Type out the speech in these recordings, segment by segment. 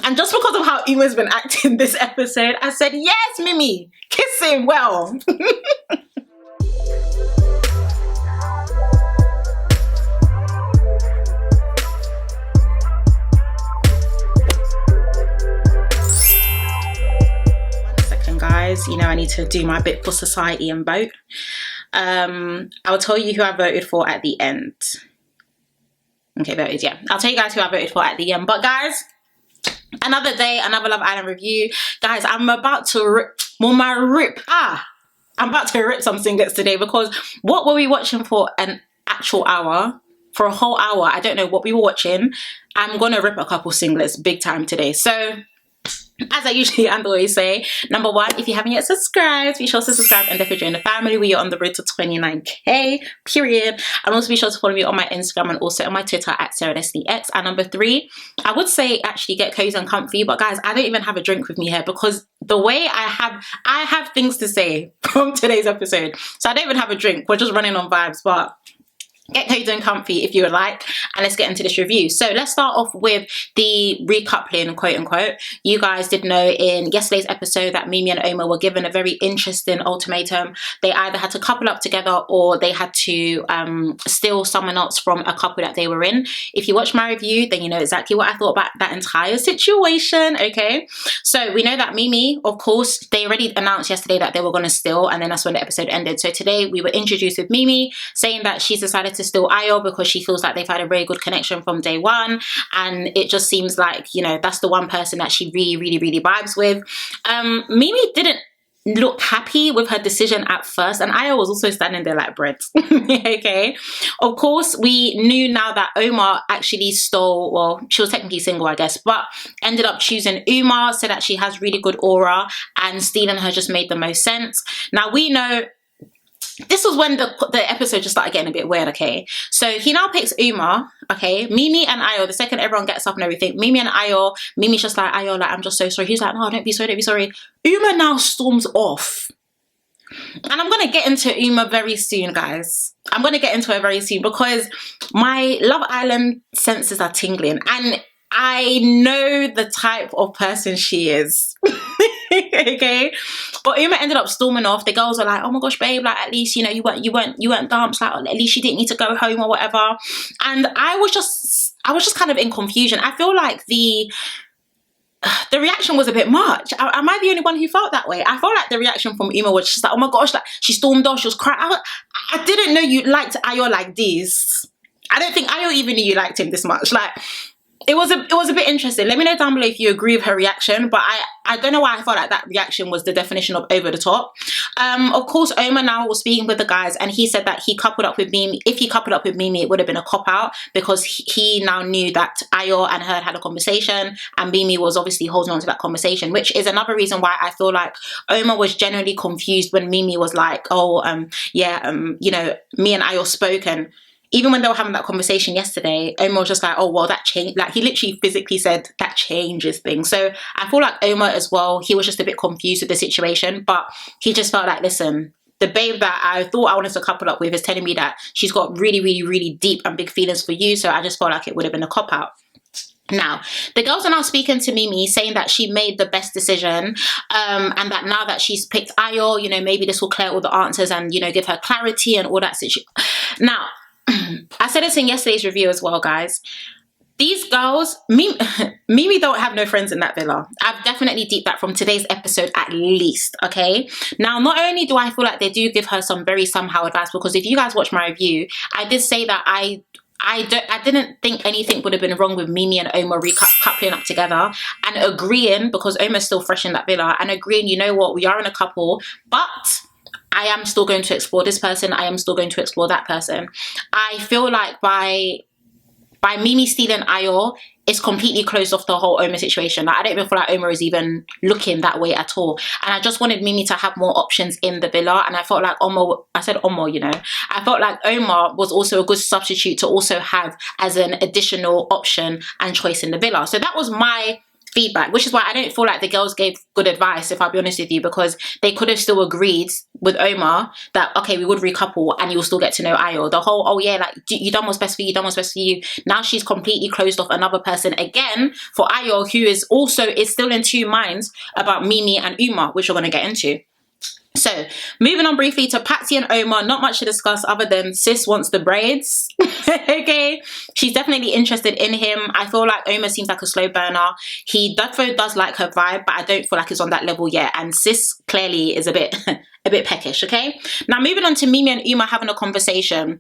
And just because of how Uma's been acting this episode, I said, yes, Mimii, kiss him well. Guys, you know I need to do my bit for society and vote. I'll tell you who I voted for at the end. Okay, voted, yeah. I'll tell you guys who I voted for at the end. But guys, another day, another Love Island review. Guys, I'm about to rip I'm about to rip some singlets today, because what were we watching for an actual hour? For a whole hour, I don't know what we were watching. I'm gonna rip a couple singlets big time today. So as I usually and always say, number one, if you haven't yet subscribed, be sure to subscribe and definitely join the family. We are on the road to 29k, period. And also be sure to follow me on my Instagram and also on my Twitter at SarahDestinyX. And number three, I would say actually get cozy and comfy, but guys, I don't even have a drink with me here, because the way I have things to say from today's episode. So I don't even have a drink. We're just running on vibes, but get cozy and comfy if you would like, and let's get into this review. So let's start off with the recoupling, quote unquote. You guys did know in yesterday's episode that Mimii and Oma were given a very interesting ultimatum. They either had to couple up together or they had to steal someone else from a couple that they were in. If you watch my review, then you know exactly what I thought about that entire situation, okay? So we know that Mimii, of course, they already announced yesterday that they were going to steal, and then that's when the episode ended. So today we were introduced with Mimii saying that she's decided to steal Ayo because she feels like they've had a very good connection from day one, and it just seems like, you know, that's the one person that she really vibes with. Mimii didn't look happy with her decision at first, and Ayo was also standing there like bread. Okay, of course we knew now that Omar actually stole, well, she was technically single I guess, but ended up choosing Uma, said that she has really good aura and stealing her just made the most sense. Now we know this was when the episode just started getting a bit weird, okay? So he now picks Uma, okay? Mimii and Ayo, the second everyone gets up and everything, Mimii and Ayo, Mimii's just like, Ayo, like, I'm just so sorry. He's like, no, don't be sorry, don't be sorry. Uma now storms off. And I'm going to get into Uma very soon, guys. I'm going to get into her very soon, because my Love Island senses are tingling. And I know the type of person she is. Okay, but Uma ended up storming off. The girls were like, oh my gosh, babe, like, at least, you know, you weren't dumped, like, at least you didn't need to go home or whatever. And I was just kind of in confusion. I feel like the reaction was a bit much. Am I the only one who felt that way? I felt like the reaction from Uma was just like, oh my gosh, like, she stormed off, she was crying. I didn't know you liked Ayo like this. I don't think Ayo even knew you liked him this much. Like, it was a bit interesting. Let me know down below if you agree with her reaction, but I don't know why I felt like that reaction was the definition of over the top. Of course, Oma now was speaking with the guys, and he said that he coupled up with Mimii. If he coupled up with Mimii, it would have been a cop-out, because he now knew that Ayo and her had a conversation, and Mimii was obviously holding on to that conversation, which is another reason why I feel like Oma was generally confused when Mimii was like, oh, you know, me and Ayo spoke, and even when they were having that conversation yesterday, Oma was just like, oh, well, that changed. Like, he literally physically said that changes things. So I feel like Oma as well, he was just a bit confused with the situation, but he just felt like, listen, the babe that I thought I wanted to couple up with is telling me that she's got really deep and big feelings for you. So I just felt like it would have been a cop-out. Now, the girls are now speaking to Mimii, saying that she made the best decision, and that now that she's picked Ayo, you know, maybe this will clear all the answers and, you know, give her clarity and all that situation. Now, I said this in yesterday's review as well, guys. These girls, Mimii don't have no friends in that villa. I've definitely deeped that from today's episode at least, okay? Now, not only do I feel like they do give her some very somehow advice, because if you guys watch my review, I did say that I didn't think anything would have been wrong with Mimii and Oma coupling up together and agreeing, because Oma's still fresh in that villa, and agreeing, you know what, we are in a couple, but I am still going to explore this person. I am still going to explore that person. I feel like by Mimii stealing Ayo, it's completely closed off the whole Oma situation. Like, I don't even feel like Oma is even looking that way at all. And I just wanted Mimii to have more options in the villa. And I felt like Oma, you know. I felt like Oma was also a good substitute to also have as an additional option and choice in the villa. So that was my feedback, which is why I don't feel like the girls gave good advice, if I'll be honest with you, because they could have still agreed with Omar that, okay, we would recouple and you'll still get to know Ayo. The whole, oh yeah, like, you done what's best for you, done what's best for you. Now she's completely closed off another person again for Ayo, who is still in two minds about Mimii and Uma, which we're going to get into. So, moving on briefly to Patsy and Omar, not much to discuss other than sis wants the braids. Okay, she's definitely interested in him. I feel like Omar seems like a slow burner. He definitely does like her vibe, but I don't feel like it's on that level yet. And sis clearly is a bit peckish. Okay, now moving on to Mimii and Uma having a conversation.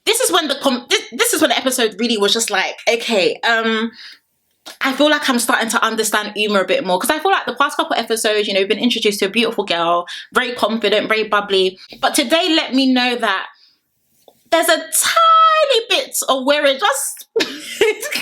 This is when the episode really was just like, okay, I feel like I'm starting to understand Uma a bit more, because I feel like the past couple episodes, you know, we've been introduced to a beautiful girl, very confident, very bubbly. But today let me know that there's a tiny bit of where it just,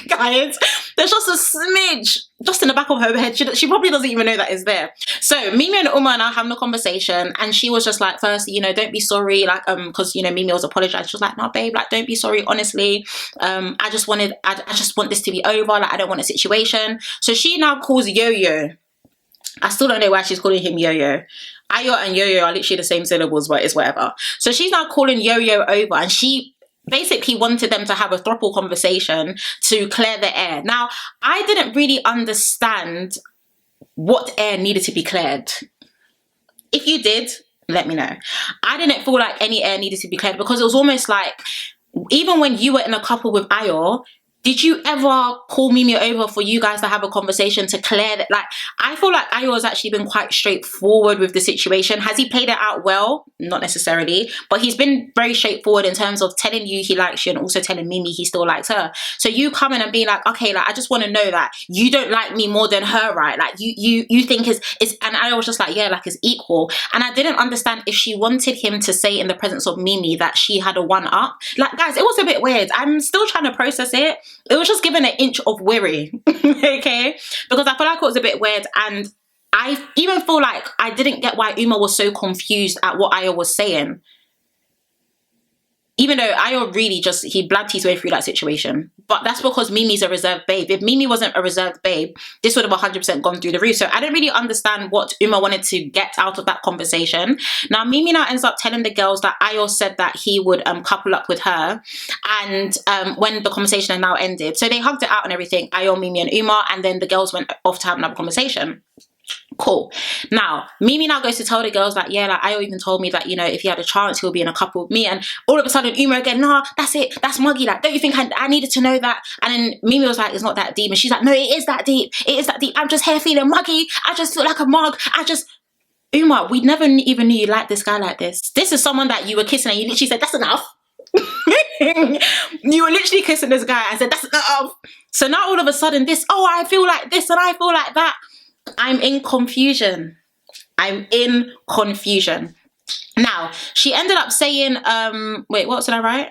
guys, there's just a smidge just in the back of her head. She probably doesn't even know that it's there. So Mimii and Uma and I having a conversation, and she was just like, firstly, you know, don't be sorry, like, because, you know, Mimii was apologizing. She was like, no, babe, like, don't be sorry, honestly. I just want this to be over. Like, I don't want a situation. So she now calls Yo-Yo. I still don't know why she's calling him Yo-Yo. Ayo and Yo-Yo are literally the same syllables, but it's whatever. So she's now calling Yo-Yo over, and she basically wanted them to have a throuple conversation to clear the air. Now, I didn't really understand what air needed to be cleared. If you did, let me know. I didn't feel like any air needed to be cleared, because it was almost like, even when you were in a couple with Ayo, did you ever call Mimii over for you guys to have a conversation to clear that? Like, I feel like Ayo has actually been quite straightforward with the situation. Has he played it out well? Not necessarily, but he's been very straightforward in terms of telling you he likes you and also telling Mimii he still likes her. So you come in and be like, okay, like, I just want to know that you don't like me more than her, right? Like, you think it's, and I was just like, yeah, like, it's equal. And I didn't understand if she wanted him to say in the presence of Mimii that she had a one up. Like, guys, it was a bit weird. I'm still trying to process it. It was just given an inch of worry, okay? Because I feel like it was a bit weird, and I even feel like I didn't get why Uma was so confused at what Ayo was saying. Even though Ayo really just, he blabbed his way through that situation. But that's because Mimii's a reserved babe. If Mimii wasn't a reserved babe, this would have 100% gone through the roof. So I don't really understand what Uma wanted to get out of that conversation. Now, Mimii now ends up telling the girls that Ayo said that he would couple up with her. And when the conversation had now ended. So they hugged it out and everything, Ayo, Mimii and Uma. And then the girls went off to have another conversation. Cool. Now, Mimii now goes to tell the girls that, yeah, like, Ayo even told me that, you know, if he had a chance, he'll be in a couple with me. And all of a sudden, Uma again, nah, that's it. That's muggy. Like, don't you think I needed to know that? And then Mimii was like, it's not that deep. And she's like, no, it is that deep. It is that deep. I'm just here feeling muggy. I just feel like a mug. Uma, we never even knew you liked this guy like this. This is someone that you were kissing and you literally said, that's enough. You were literally kissing this guy and said, that's enough. So now all of a sudden this, oh, I feel like this and I feel like that. I'm in confusion. I'm in confusion. Now, she ended up saying, wait, what did I write?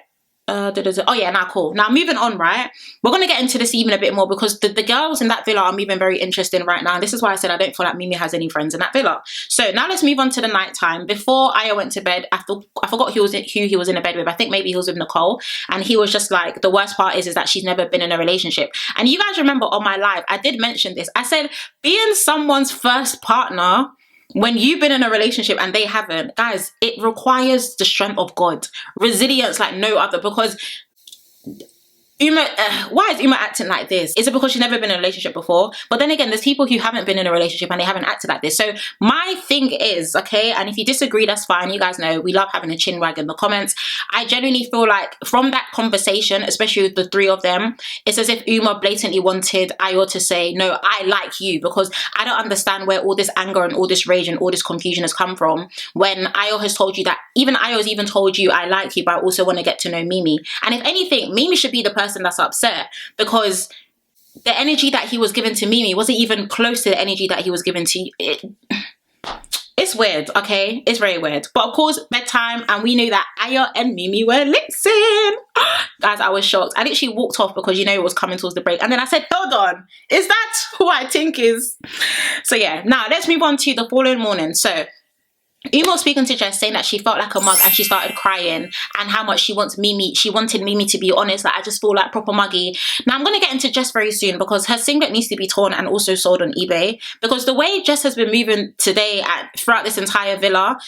Oh yeah, now cool. Now moving on, right? We're going to get into this even a bit more, because the girls in that villa are moving very interesting right now. And this is why I said I don't feel like Mimii has any friends in that villa. So now let's move on to the nighttime. Before Ayo went to bed, I forgot who he was in a bed with. I think maybe he was with Nicole. And he was just like, the worst part is that she's never been in a relationship. And you guys remember on my live, I did mention this. I said, being someone's first partner when you've been in a relationship and they haven't, guys, it requires the strength of God, resilience like no other. Because Uma, why is Uma acting like this? Is it because she's never been in a relationship before? But then again, there's people who haven't been in a relationship and they haven't acted like this. So my thing is, okay, and if you disagree, that's fine. You guys know we love having a chin wag in the comments. I genuinely feel like from that conversation, especially with the three of them, it's as if Uma blatantly wanted Ayo to say, no, I like you, because I don't understand where all this anger and all this rage and all this confusion has come from when Ayo has told you that, even Ayo has even told you, I like you, but I also want to get to know Mimii. And if anything, Mimii should be the person that's upset, because the energy that he was given to Mimii wasn't even close to the energy that he was given to you. It's weird, okay? It's very weird. But of course, bedtime, and we knew that Ayo and Mimii were lipsing. Guys, I was shocked. I literally walked off because, you know, it was coming towards the break. And then I said, hold on, is that who I think is? So yeah, now let's move on to the following morning. So Uma was speaking to Jess, saying that she felt like a mug and she started crying, and how much she wanted Mimii to be honest. Like, I just feel like proper muggy. Now I'm going to get into Jess very soon, because her singlet needs to be torn and also sold on eBay, because the way Jess has been moving today throughout this entire villa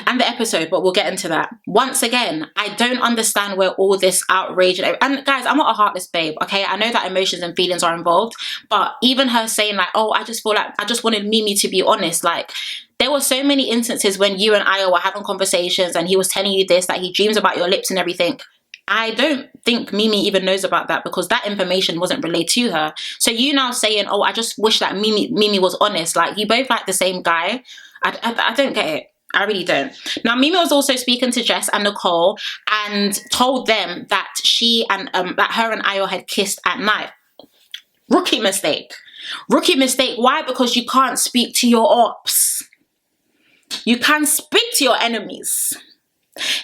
and the episode, but we'll get into that. Once again, I don't understand where all this outrage and guys, I'm not a heartless babe, okay? I know that emotions and feelings are involved, but even her saying like, oh, I just feel like I just wanted Mimii to be honest, like, there were so many instances when you and Ayo were having conversations and he was telling you this, that he dreams about your lips and everything. I don't think Mimii even knows about that, because that information wasn't relayed to her. So you now saying, oh, I just wish that Mimii was honest, like, you both like the same guy. I don't get it. I really don't. Now, Mimii was also speaking to Jess and Nicole and told them that she and that her and Ayo had kissed at night. Rookie mistake. Rookie mistake. Why? Because you can't speak to your ops. You can speak to your enemies.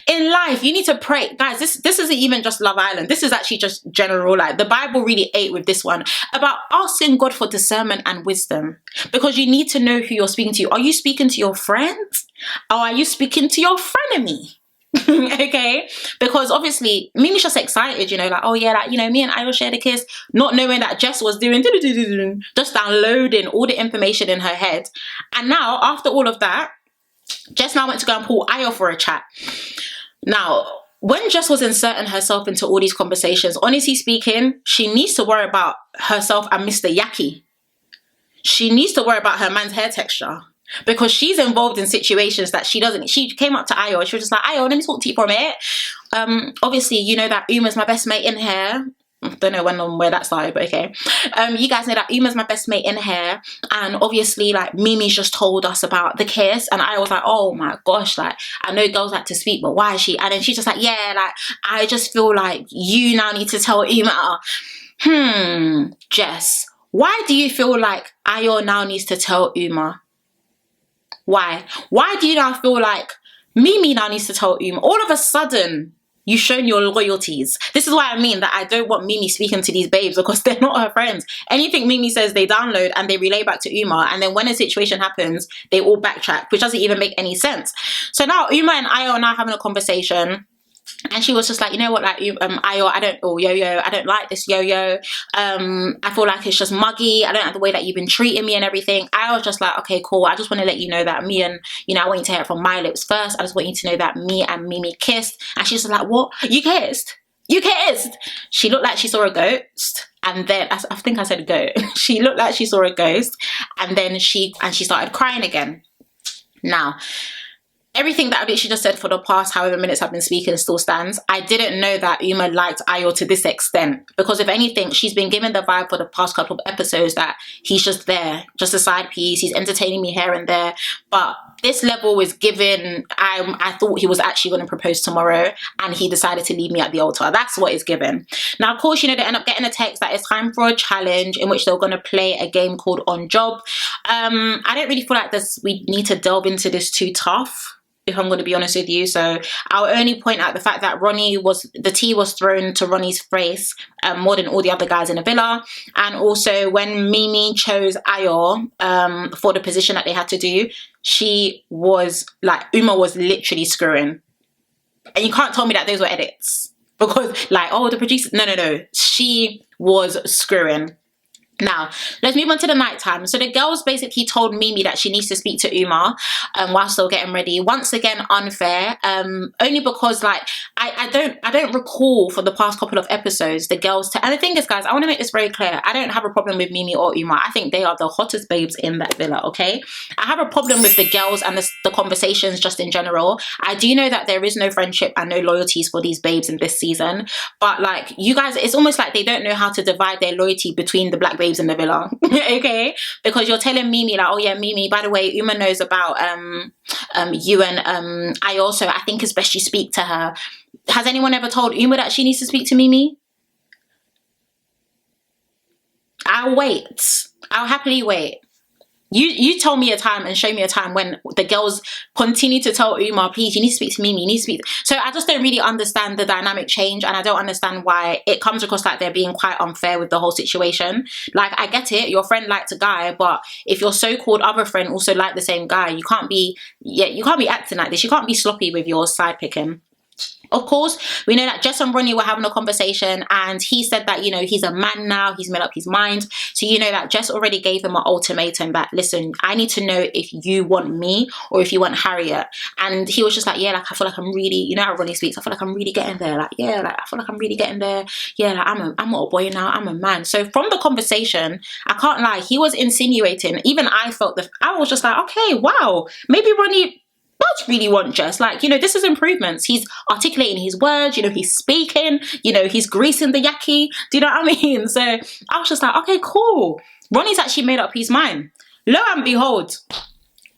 In life, you need to pray. Guys, this isn't even just Love Island. This is actually just general. Like, the Bible really ate with this one about asking God for discernment and wisdom, because you need to know who you're speaking to. Are you speaking to your friends, or are you speaking to your frenemy? Okay, because obviously Mimii's just excited, you know, like, oh yeah, like, you know, me and Ayo shared a kiss, not knowing that Jess was doing just downloading all the information in her head. And now, after all of that, Jess now went to go and pull Ayo for a chat. Now, when Jess was inserting herself into all these conversations, honestly speaking, she needs to worry about herself and Mr. Yaki. She needs to worry about her man's hair texture, because she's involved in situations that she doesn't. She came up to Ayo and she was just like, Ayo, let me talk to you for a minute. Obviously, you know that Uma's my best mate in hair. Don't know when or where that started, but okay. You guys know that Uma's my best mate in hair, and obviously, like, Mimii's just told us about the kiss, and I was like, oh my gosh, like, I know girls like to speak, but why is she? And then she's just like, yeah, like, I just feel like you now need to tell Uma. Jess, why do you feel like Ayo now needs to tell Uma? Why? Why do you now feel like Mimii now needs to tell Uma? All of a sudden, you've shown your loyalties. This is why I mean that I don't want Mimii speaking to these babes, because they're not her friends. Anything Mimii says, they download and they relay back to Uma, and then when a situation happens, they all backtrack, which doesn't even make any sense. So now Uma and Ayo are now having a conversation, and she was just like, you know what, like, Ayo, Yo-Yo, I don't like this Yo-Yo. I feel like it's just muggy. I don't like the way that you've been treating me and everything. I was just like, okay, cool. I just want to let you know that me and, you know, I want you to hear it from my lips first. I just want you to know that me and Mimii kissed. And she's like, what? You kissed? You kissed? She looked like she saw a ghost. And then, I think I said goat. She looked like she saw a ghost. And then she started crying again. Now, everything that I've literally just said for the past however minutes I've been speaking still stands. I didn't know that Uma liked Ayo to this extent, because if anything, she's been given the vibe for the past couple of episodes that he's just there, just a side piece, he's entertaining me here and there. But this level is given, I thought he was actually going to propose tomorrow, and he decided to leave me at the altar. That's what is given. Now, of course, you know, they end up getting a text that it's time for a challenge in which they're going to play a game called On Job. I don't really feel like we need to delve into this too tough, if I'm going to be honest with you. So I'll only point out the fact that the tea was thrown to Ronnie's face more than all the other guys in the villa. And also when Mimii chose Ayo for the position that they had to do, she was like, Uma was literally screwing. And you can't tell me that those were edits, because like, oh, the producer, no, she was screwing. Now, let's move on to the nighttime. So the girls basically told Mimii that she needs to speak to Uma while still getting ready. Once again, unfair. Only because, like, I don't recall for the past couple of episodes the girls. And the thing is, guys, I want to make this very clear. I don't have a problem with Mimii or Uma. I think they are the hottest babes in that villa. Okay, I have a problem with the girls and the conversations just in general. I do know that there is no friendship and no loyalties for these babes in this season. But like, you guys, it's almost like they don't know how to divide their loyalty between the black babes in the villa. Okay, because you're telling Mimii like, oh yeah, Mimii, by the way, Uma knows about you and I also, I think it's best you speak to her. Has anyone ever told Uma that she needs to speak to Mimii? I'll wait. I'll happily wait. You tell me a time and show me a time when the girls continue to tell Uma, please, you need to speak to Mimii, you need to speak. So I just don't really understand the dynamic change, and I don't understand why it comes across like they're being quite unfair with the whole situation. Like, I get it, your friend liked a guy, but if your so-called other friend also liked the same guy, you can't be acting like this. You can't be sloppy with your side picking. Of course, we know that Jess and Ronnie were having a conversation, and he said that, you know, he's a man now, he's made up his mind. So you know that Jess already gave him an ultimatum that, listen, I need to know if you want me or if you want Harriet. And he was just like, yeah, like, I feel like I'm really, you know how Ronnie speaks, I feel like I'm really getting there. Like, yeah, like, I feel like I'm really getting there. Yeah, like, I'm not a boy now, I'm a man. So from the conversation, I can't lie, he was insinuating, even I felt that, I was just like, okay, wow, maybe Ronnie does really want Jess. Like, you know, this is improvements. He's articulating his words, you know, he's speaking, you know, he's greasing the yaki. Do you know what I mean? So I was just like, okay, cool. Ronnie's actually made up his mind. Lo and behold,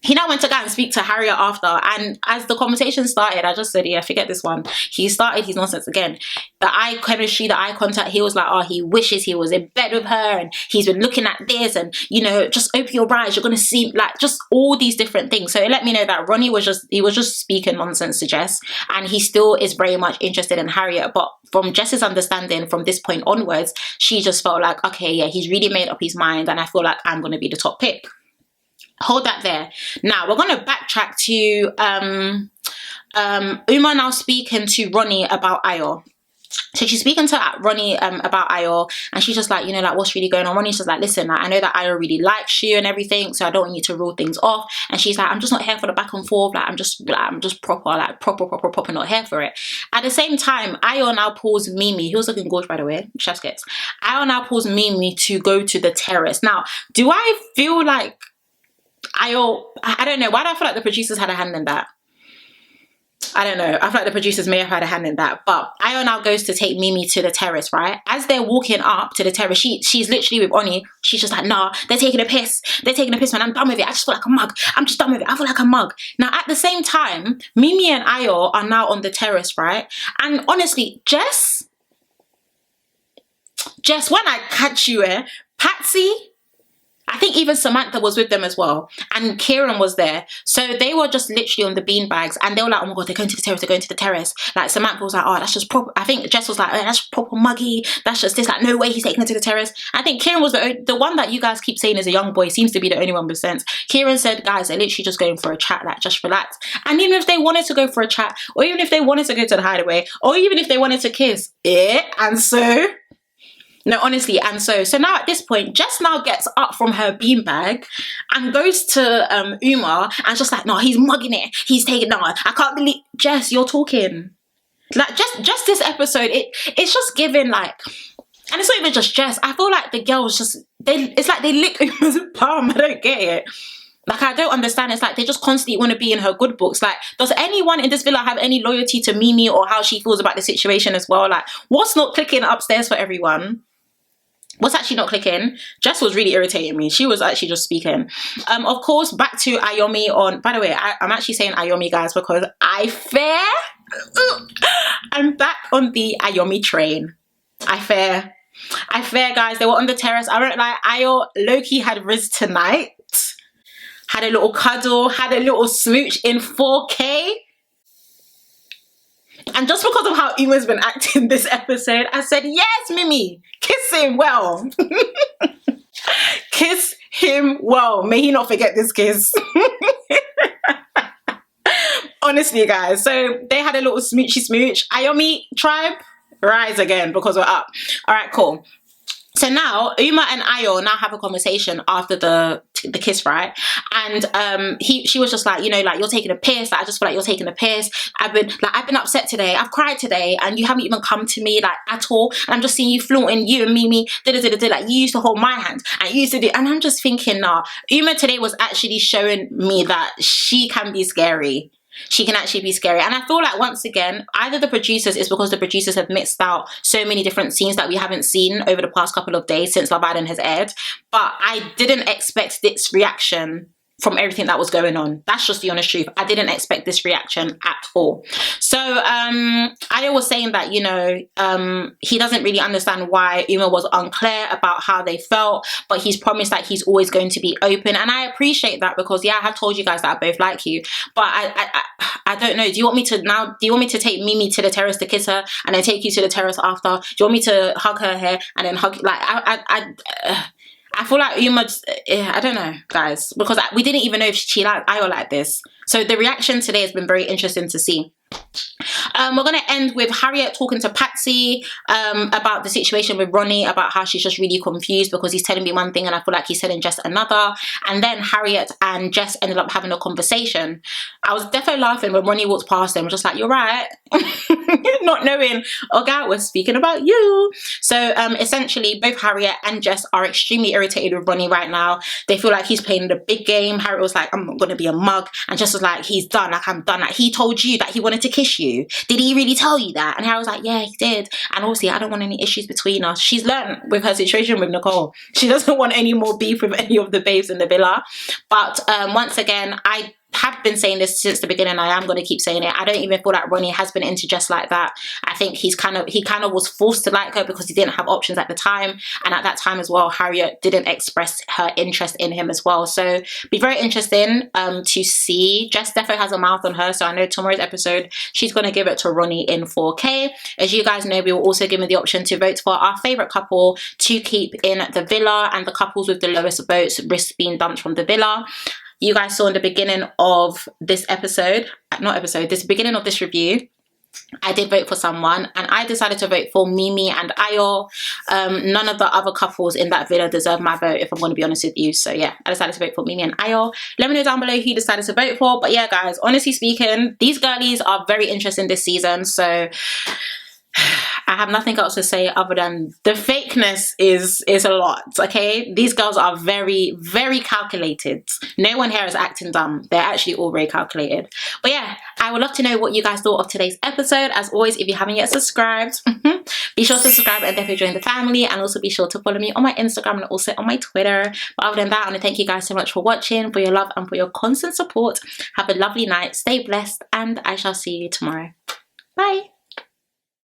he now went to go and speak to Harriet after, and as the conversation started, I just said, yeah, forget this one. He started his nonsense again. The eye chemistry, the eye contact, he was like, oh, he wishes he was in bed with her, and he's been looking at this, and, you know, just open your eyes, you're gonna see, like, just all these different things. So it let me know that Ronnie was just speaking nonsense to Jess, and he still is very much interested in Harriet. But from Jess's understanding, from this point onwards, she just felt like, okay, yeah, he's really made up his mind, and I feel like I'm gonna be the top pick. Hold that there. Now we're going to backtrack to Uma now speaking to Ronnie about Ayo. So she's speaking to Ronnie about Ayo, and she's just like, you know, like, what's really going on? Ronnie's just like, listen, like, I know that Ayo really likes you and everything, so I don't want you to rule things off. And she's like, I'm just not here for the back and forth. Like, I'm just proper not here for it. At the same time, Ayo now pulls Mimii, he was looking gorgeous, by the way, chef's kiss. Ayo now pulls Mimii to go to the terrace. Now, do I feel like I don't know, why do I feel like the producers had a hand in that? I don't know, I feel like the producers may have had a hand in that. But Ayo now goes to take Mimii to the terrace, right? As they're walking up to the terrace, she's literally with Ronnie. She's just like, nah, they're taking a piss, man, I'm done with it, I just feel like a mug, I'm just done with it, I feel like a mug. Now at the same time, Mimii and Ayo are now on the terrace, right? And honestly, Jess, when I catch you, Patsy, I think even Samantha was with them as well, and Kieran was there. So they were just literally on the beanbags, and they were like, oh my god, they're going to the terrace, they're going to the terrace. Like, Samantha was like, oh, that's just proper. I think Jess was like, oh, that's proper muggy, that's just this, like, no way he's taking her to the terrace. I think Kieran was the one that you guys keep saying is a young boy, seems to be the only one with sense. Kieran said, guys, they're literally just going for a chat, like, just relax. And even if they wanted to go for a chat, or even if they wanted to go to the hideaway, or even if they wanted to kiss, and so... No, honestly, and so now at this point, Jess now gets up from her beanbag and goes to Uma, and just like, no, he's mugging it, he's taking, no, I can't believe, Jess, you're talking. Like, just this episode, it's just giving, like, and it's not even just Jess, I feel like the girls just, it's like they lick Uma's palm, I don't get it. Like, I don't understand. It's like they just constantly want to be in her good books. Like, does anyone in this villa have any loyalty to Mimii or how she feels about the situation as well? Like, what's not clicking upstairs for everyone? What's actually not clicking? Jess was really irritating me. She was actually just speaking. Of course, back to Ayomi on... By the way, I'm actually saying Ayomi, guys, because I'm back on the Ayomi train. I fear, guys. They were on the terrace. I won't lie. Ayo low-key had Riz tonight. Had a little cuddle. Had a little smooch in 4K. And just because of how Uma's been acting this episode, I said, yes, Mimii, kiss him well. Kiss him well. May he not forget this kiss. Honestly, guys. So they had a little smoochy smooch. Ayomi tribe, rise again because we're up. All right, cool. So now Uma and Ayo now have a conversation after the kiss, right? And she was just like, you know, like, you're taking a piss. Like, I just feel like you're taking a piss. I've been upset today. I've cried today, and you haven't even come to me, like, at all. And I'm just seeing you flaunting, you and Mimii, like, you used to hold my hand and you used to do. And I'm just thinking, nah, Uma today was actually showing me that she can be scary. She can actually be scary. And I feel like, once again, either the producers, is because the producers have mixed out so many different scenes that we haven't seen over the past couple of days since Love Island has aired. But I didn't expect this reaction from everything that was going on. That's just the honest truth. I didn't expect this reaction at all. So Ayo was saying that, you know, he doesn't really understand why Uma was unclear about how they felt, but he's promised that he's always going to be open. And I appreciate that, because yeah, I have told you guys that I both like you, but I don't know. Do you want me to take Mimii to the terrace to kiss her and then take you to the terrace after? Do you want me to hug her hair and then hug, like, I feel like Uma, I don't know, guys, because we didn't even know if she liked Ayo like this. So the reaction today has been very interesting to see. We're going to end with Harriet talking to Patsy about the situation with Ronnie, about how she's just really confused because he's telling me one thing and I feel like he's telling Jess another. And then Harriet and Jess ended up having a conversation. I was definitely laughing when Ronnie walked past them, just like, you're right. Not knowing, okay, we're speaking about you. So essentially, both Harriet and Jess are extremely irritated with Ronnie right now. They feel like he's playing the big game. Harriet was like, I'm not going to be a mug. And Jess was like, he's done. Like, I'm done. Like, he told you that he wanted to kiss you. Did he really tell you that? And Harriet was like, yeah, he did. And obviously, I don't want any issues between us. She's learned with her situation with Nicole. She doesn't want any more beef with any of the babes in the villa. But once again, I have been saying this since the beginning. I am going to keep saying it. I don't even feel like Ronnie has been into Jess like that. I think he kind of was forced to like her because he didn't have options at the time, and at that time as well, Harriet didn't express her interest in him as well. So be very interesting to see. Jess definitely has a mouth on her, so I know tomorrow's episode she's going to give it to Ronnie in 4K. As you guys know, we were also given the option to vote for our favorite couple to keep in the villa, and the couples with the lowest votes risk being dumped from the villa. You guys saw in the beginning of this beginning of this review, I did vote for someone, and I decided to vote for Mimii and Ayo. None of the other couples in that villa deserve my vote, if I'm going to be honest with you. So yeah, I decided to vote for Mimii and Ayo. Let me know down below who you decided to vote for. But yeah, guys, honestly speaking, these girlies are very interesting this season. So I have nothing else to say other than the fakeness is a lot, okay? These girls are very, very calculated. No one here is acting dumb. They're actually all very calculated. But yeah, I would love to know what you guys thought of today's episode. As always, if you haven't yet subscribed, be sure to subscribe and definitely join the family. And also be sure to follow me on my Instagram and also on my Twitter. But other than that, I want to thank you guys so much for watching, for your love and for your constant support. Have a lovely night. Stay blessed, and I shall see you tomorrow. Bye.